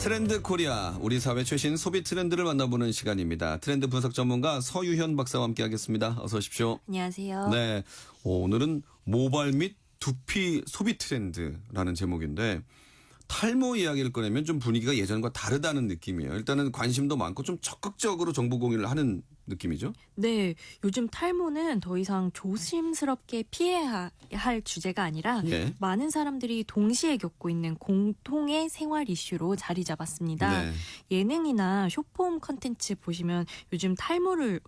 트렌드 코리아, 우리 사회 최신 소비 트렌드를 만나보는 시간입니다. 트렌드 분석 전문가 서유현 박사와 함께하겠습니다. 어서 오십시오. 안녕하세요. 네, 오늘은 모발 및 두피 소비 트렌드라는 제목인데 탈모 이야기를 꺼내면 좀 분위기가 예전과 다르다는 느낌이에요. 일단은 관심도 많고 좀 적극적으로 정보 공유를 하는 느낌이죠. 네, 요즘 탈모는 더 이상 조심스럽게 피해야 할 주제가 아니라 예. 많은 사람들이 동시에 겪고 있는 공통의 생활 이슈로 자리 잡았습니다. 네. 예능이나 쇼폼 컨텐츠 보시면 요즘 탈모를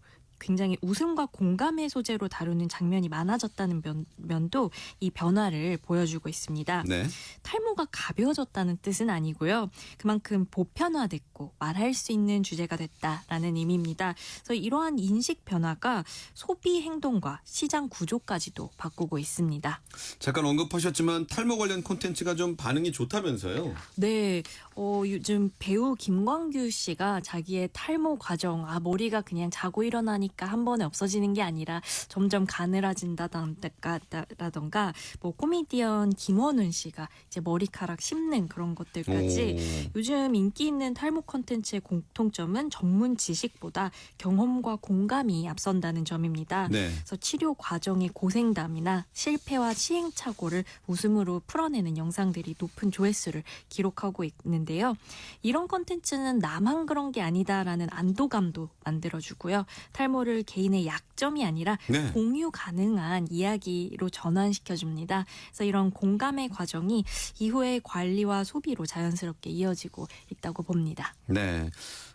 굉장히 웃음과 공감의 소재로 다루는 장면이 많아졌다는 면도 이 변화를 보여주고 있습니다. 네. 탈모가 가벼워졌다는 뜻은 아니고요. 그만큼 보편화됐고 말할 수 있는 주제가 됐다라는 의미입니다. 그래서 이러한 인식 변화가 소비 행동과 시장 구조까지도 바꾸고 있습니다. 잠깐 언급하셨지만 탈모 관련 콘텐츠가 좀 반응이 좋다면서요. 네, 요즘 배우 김광규 씨가 자기의 탈모 과정, 머리가 그냥 자고 일어나니까 한 번에 없어지는 게 아니라 점점 가늘어진다던가, 뭐 코미디언 김원훈 씨가 이제 머리카락 심는 그런 것들까지 요즘 인기 있는 탈모 콘텐츠의 공통점은 전문 지식보다 경험과 공감이 앞선다는 점입니다. 네. 그래서 치료 과정의 고생담이나 실패와 시행착오를 웃음으로 풀어내는 영상들이 높은 조회수를 기록하고 있는데요. 이런 콘텐츠는 나만 그런 게 아니다라는 안도감도 만들어주고요. 탈모를 개인의 약점이 아니라 네. 공유 가능한 이야기로 전환시켜줍니다. 그래서 이런 공감의 과정이 이후의 관리와 소비로 자연스럽게 이어지고 있다고 봅니다. 네.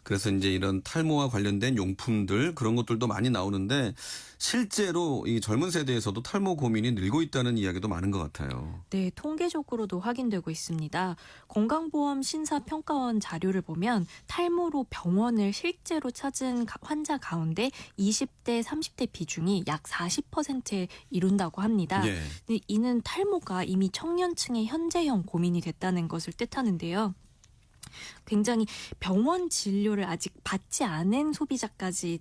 그래서 이제 이런 탈모와 관련된 용품들 그런 것들도 많이 나오는데 실제로 이 젊은 세대에서도 탈모 고민이 늘고 있다는 이야기도 많은 것 같아요. 네, 통계적으로도 확인되고 있습니다. 건강보험 심사평가원 자료를 보면 탈모로 병원을 실제로 찾은 환자 가운데 20대, 30대 비중이 약 40%에 이룬다고 합니다. 예. 근데 이는 탈모가 이미 청년층의 현재형 고민이 됐다는 것을 뜻하는데요. 굉장히 병원 진료를 아직 받지 않은 소비자까지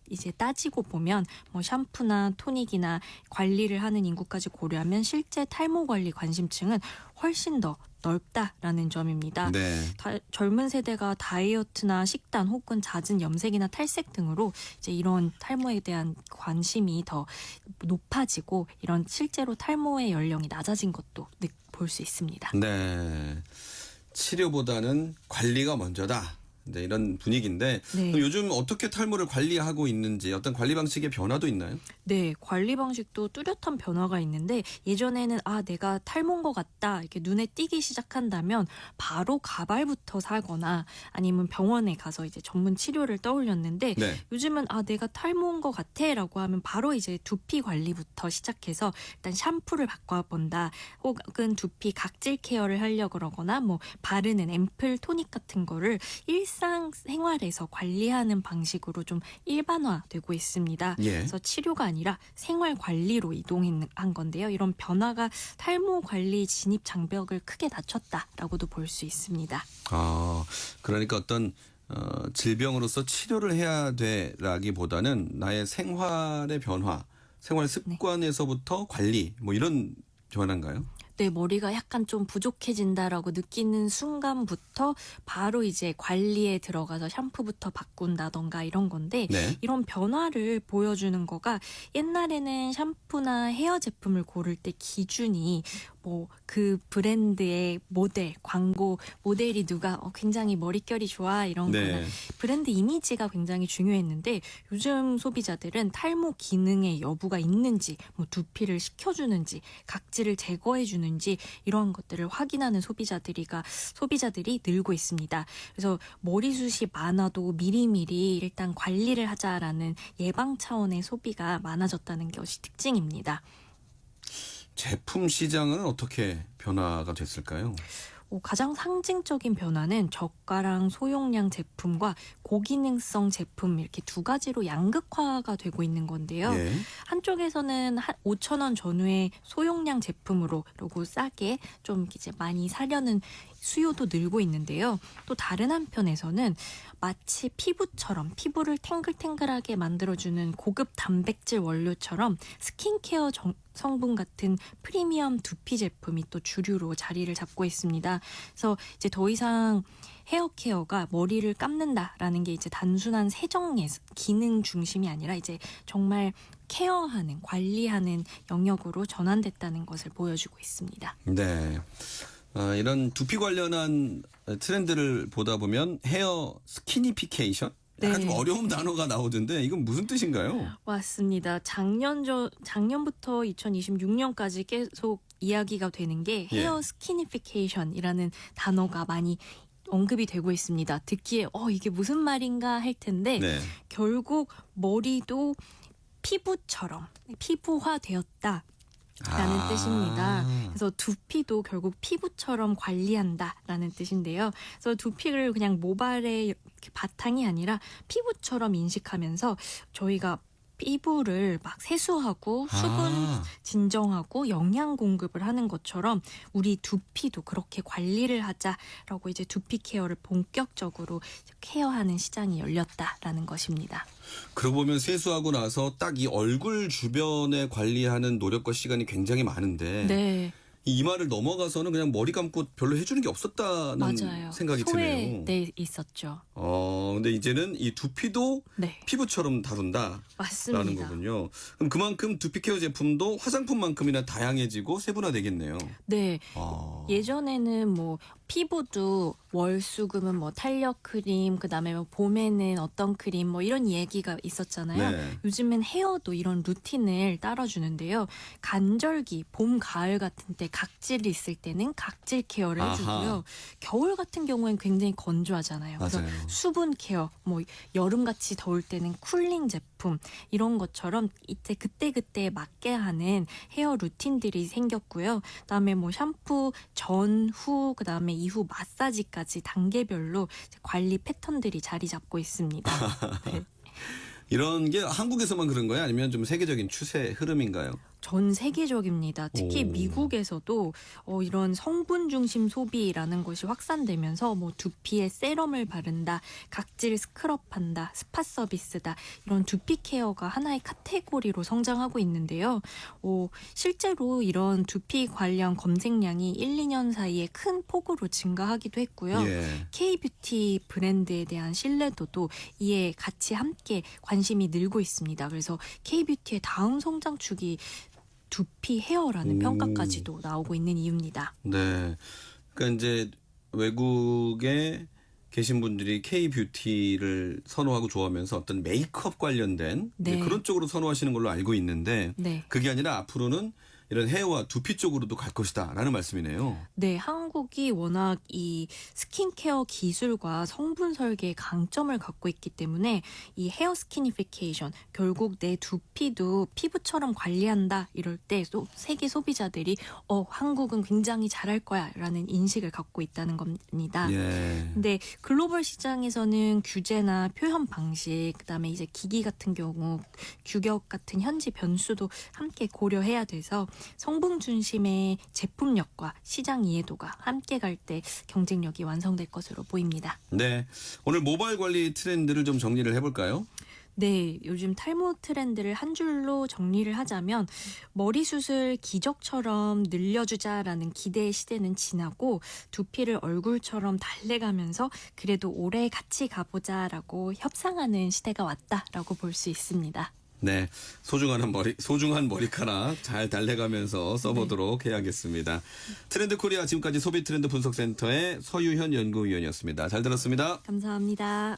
이제 따지고 보면 뭐 샴푸나 토닉이나 관리를 하는 인구까지 고려하면 실제 탈모 관리 관심층은 훨씬 더 넓다라는 점입니다. 네. 젊은 세대가 다이어트나 식단 혹은 잦은 염색이나 탈색 등으로 이제 이런 탈모에 대한 관심이 더 높아지고 이런 실제로 탈모의 연령이 낮아진 것도 볼 수 있습니다. 네. 치료보다는 관리가 먼저다. 네, 이런 분위기인데 네. 그럼 요즘 어떻게 탈모를 관리하고 있는지 어떤 관리 방식의 변화도 있나요? 네, 관리 방식도 뚜렷한 변화가 있는데 예전에는 내가 탈모인 것 같다 이렇게 눈에 띄기 시작한다면 바로 가발부터 사거나 아니면 병원에 가서 이제 전문 치료를 떠올렸는데 네. 요즘은 내가 탈모인 것 같아라고 하면 바로 이제 두피 관리부터 시작해서 일단 샴푸를 바꿔본다 혹은 두피 각질 케어를 하려고 그러거나 뭐 바르는 앰플 토닉 같은 거를 일상생활에서 관리하는 방식으로 좀 일반화되고 있습니다. 예. 그래서 치료가 아니라 생활 관리로 이동한 건데요. 이런 변화가 탈모 관리 진입 장벽을 크게 낮췄다라고도 볼 수 있습니다. 그러니까 어떤 질병으로서 치료를 해야 돼라기보다는 나의 생활의 변화, 생활 습관에서부터 관리 뭐 이런 변화인가요? 내 머리가 약간 좀 부족해진다라고 느끼는 순간부터 바로 이제 관리에 들어가서 샴푸부터 바꾼다던가 이런 건데 네. 이런 변화를 보여주는 거가 옛날에는 샴푸나 헤어 제품을 고를 때 기준이 뭐 그 브랜드의 모델, 광고 모델이 누가 굉장히 머릿결이 좋아 이런 네. 거나 브랜드 이미지가 굉장히 중요했는데 요즘 소비자들은 탈모 기능의 여부가 있는지 뭐 두피를 식혀주는지 각질을 제거해주는지 이런 것들을 확인하는 소비자들이 늘고 있습니다. 그래서 머리숱이 많아도 미리미리 일단 관리를 하자라는 예방 차원의 소비가 많아졌다는 것이 특징입니다. 제품 시장은 어떻게 변화가 됐을까요? 가장 상징적인 변화는 저가랑 소용량 제품과 고기능성 제품 이렇게 두 가지로 양극화가 되고 있는 건데요. 예. 한쪽에서는 5,000원 전후의 소용량 제품으로 그리고 싸게 좀 이제 많이 사려는 수요도 늘고 있는데요. 또 다른 한편에서는 마치 피부처럼 피부를 탱글탱글하게 만들어주는 고급 단백질 원료처럼 스킨케어 성분 같은 프리미엄 두피 제품이 또 주류로 자리를 잡고 있습니다. 그래서 이제 더 이상 헤어 케어가 머리를 감는다라는 게 이제 단순한 세정의 기능 중심이 아니라 이제 정말 케어하는, 관리하는 영역으로 전환됐다는 것을 보여주고 있습니다. 네. 이런 두피 관련한 트렌드를 보다 보면 헤어 스키니피케이션? 약간 네. 좀 어려운 단어가 나오던데 이건 무슨 뜻인가요? 맞습니다. 작년부터 2026년까지 계속 이야기가 되는 게 예. 헤어 스키니피케이션이라는 단어가 많이 언급이 되고 있습니다. 듣기에 이게 무슨 말인가 할 텐데 네. 결국 머리도 피부처럼 피부화되었다. 라는 뜻입니다. 그래서 두피도 결국 피부처럼 관리한다라는 뜻인데요. 그래서 두피를 그냥 모발의 이렇게 바탕이 아니라 피부처럼 인식하면서 저희가 피부를 막 세수하고 수분 진정하고 영양 공급을 하는 것처럼 우리 두피도 그렇게 관리를 하자라고 이제 두피 케어를 본격적으로 케어하는 시장이 열렸다라는 것입니다. 그러고 보면 세수하고 나서 딱 이 얼굴 주변에 관리하는 노력과 시간이 굉장히 많은데 네. 이 이마를 넘어가서는 그냥 머리 감고 별로 해주는 게 없었다는 맞아요. 생각이 드네요. 네, 있었죠. 근데 이제는 이 두피도 네. 피부처럼 다룬다라는 맞습니다. 거군요. 그럼 그만큼 두피 케어 제품도 화장품만큼이나 다양해지고 세분화되겠네요. 네. 아. 예전에는 뭐 피부도 월수금은 뭐 탄력 크림, 그다음에 뭐 봄에는 어떤 크림 뭐 이런 얘기가 있었잖아요. 네. 요즘엔 헤어도 이런 루틴을 따라주는데요. 간절기, 봄, 가을 같은 때 각질이 있을 때는 각질 케어를 아하. 해주고요. 겨울 같은 경우엔 굉장히 건조하잖아요. 그래서 맞아요. 수분 케어, 뭐 여름같이 더울 때는 쿨링 제품 이런 것처럼 이때 그때 맞게 하는 헤어 루틴들이 생겼고요. 그다음에 뭐 샴푸 전후 그다음에 이후 마사지까지 단계별로 관리 패턴들이 자리 잡고 있습니다. 네. 이런 게 한국에서만 그런 거예요? 아니면 좀 세계적인 추세 흐름인가요? 전 세계적입니다. 특히 오. 미국에서도 이런 성분 중심 소비라는 것이 확산되면서 뭐 두피에 세럼을 바른다, 각질 스크럽한다, 스파 서비스다 이런 두피 케어가 하나의 카테고리로 성장하고 있는데요. 실제로 이런 두피 관련 검색량이 1, 2년 사이에 큰 폭으로 증가하기도 했고요. 예. K-뷰티 브랜드에 대한 신뢰도도 이에 같이 함께 관심이 늘고 있습니다. 그래서 K-뷰티의 다음 성장축이 두피 헤어라는 평가까지도 나오고 있는 이유입니다. 네. 그러니까 이제 외국에 계신 분들이 K-뷰티를 선호하고 좋아하면서 어떤 메이크업 관련된 네. 그런 쪽으로 선호하시는 걸로 알고 있는데 네. 그게 아니라 앞으로는 이런 헤어와 두피 쪽으로도 갈 것이다라는 말씀이네요. 네, 한국이 워낙 이 스킨케어 기술과 성분 설계의 강점을 갖고 있기 때문에 이 헤어 스키니피케이션, 결국 내 두피도 피부처럼 관리한다 이럴 때 세계 소비자들이 한국은 굉장히 잘할 거야 라는 인식을 갖고 있다는 겁니다. 예. 근데 글로벌 시장에서는 규제나 표현 방식, 그다음에 이제 기기 같은 경우 규격 같은 현지 변수도 함께 고려해야 돼서 성분 중심의 제품력과 시장 이해도가 함께 갈 때 경쟁력이 완성될 것으로 보입니다. 네. 오늘 모발 관리 트렌드를 좀 정리를 해볼까요? 네, 요즘 탈모 트렌드를 한 줄로 정리를 하자면 머리숱을 기적처럼 늘려주자라는 기대의 시대는 지나고 두피를 얼굴처럼 달래가면서 그래도 오래 같이 가보자라고 협상하는 시대가 왔다라고 볼 수 있습니다. 네. 소중한 머리카락 잘 달래가면서 써보도록 해야겠습니다. 트렌드 코리아 지금까지 소비 트렌드 분석센터의 서유현 연구위원이었습니다. 잘 들었습니다. 감사합니다.